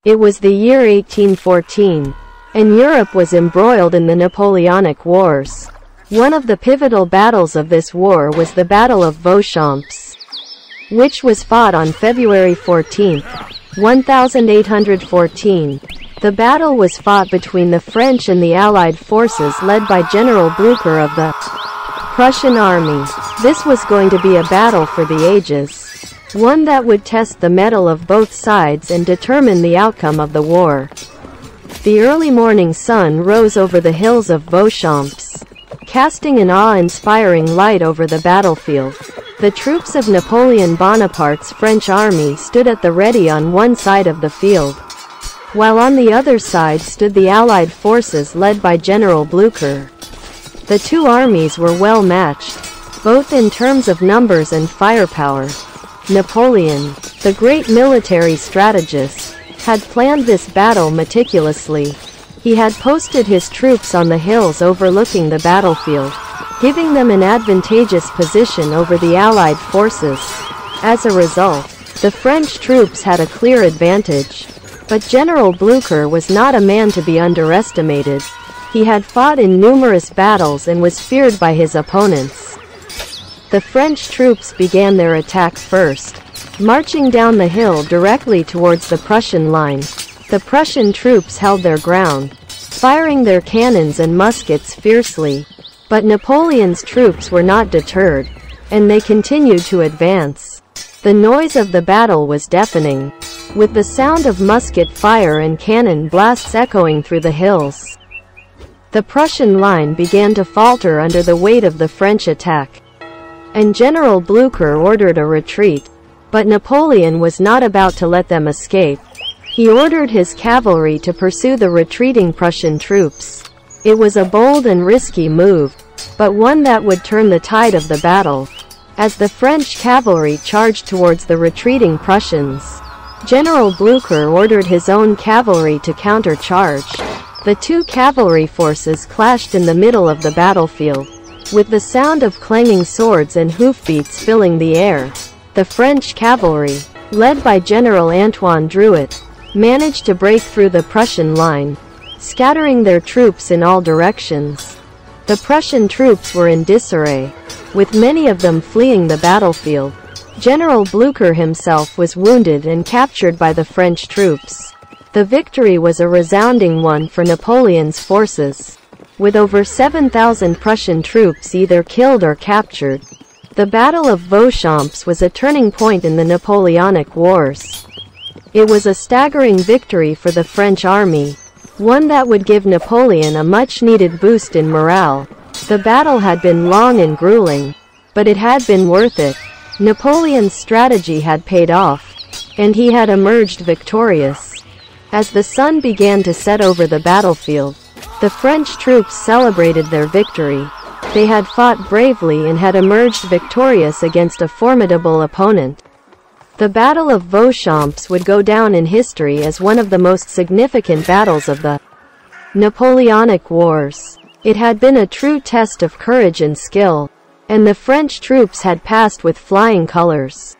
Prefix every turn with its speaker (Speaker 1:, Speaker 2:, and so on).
Speaker 1: It was the year 1814, and Europe was embroiled in the Napoleonic Wars. One of the pivotal battles of this war was the Battle of Vauchamps, which was fought on February 14, 1814. The battle was fought between the French and the Allied forces led by General Blücher of the Prussian army. This was going to be a battle for the ages, one that would test the mettle of both sides and determine the outcome of the war. The early morning sun rose over the hills of Vauchamps, casting an awe-inspiring light over the battlefield. The troops of Napoleon Bonaparte's French army stood at the ready on one side of the field, while on the other side stood the Allied forces led by General Blücher. The two armies were well matched, both in terms of numbers and firepower. Napoleon, the great military strategist, had planned this battle meticulously. He had posted his troops on the hills overlooking the battlefield, giving them an advantageous position over the Allied forces. As a result, the French troops had a clear advantage. But General Blücher was not a man to be underestimated. He had fought in numerous battles and was feared by his opponents. The French troops began their attack first, marching down the hill directly towards the Prussian line. The Prussian troops held their ground, firing their cannons and muskets fiercely. But Napoleon's troops were not deterred, and they continued to advance. The noise of the battle was deafening, with the sound of musket fire and cannon blasts echoing through the hills. The Prussian line began to falter under the weight of the French attack, and General Blücher ordered a retreat. But Napoleon was not about to let them escape. He ordered his cavalry to pursue the retreating Prussian troops. It was a bold and risky move, but one that would turn the tide of the battle. As the French cavalry charged towards the retreating Prussians, General Blücher ordered his own cavalry to countercharge. The two cavalry forces clashed in the middle of the battlefield, with the sound of clanging swords and hoofbeats filling the air. The French cavalry, led by General Antoine Drouet, managed to break through the Prussian line, scattering their troops in all directions. The Prussian troops were in disarray, with many of them fleeing the battlefield. General Blücher himself was wounded and captured by the French troops. The victory was a resounding one for Napoleon's forces, with over 7,000 Prussian troops either killed or captured. The Battle of Vauchamps was a turning point in the Napoleonic Wars. It was a staggering victory for the French army, one that would give Napoleon a much-needed boost in morale. The battle had been long and grueling, but it had been worth it. Napoleon's strategy had paid off, and he had emerged victorious. As the sun began to set over the battlefield, the French troops celebrated their victory. They had fought bravely and had emerged victorious against a formidable opponent. The Battle of Vauchamps would go down in history as one of the most significant battles of the Napoleonic Wars. It had been a true test of courage and skill, and the French troops had passed with flying colors.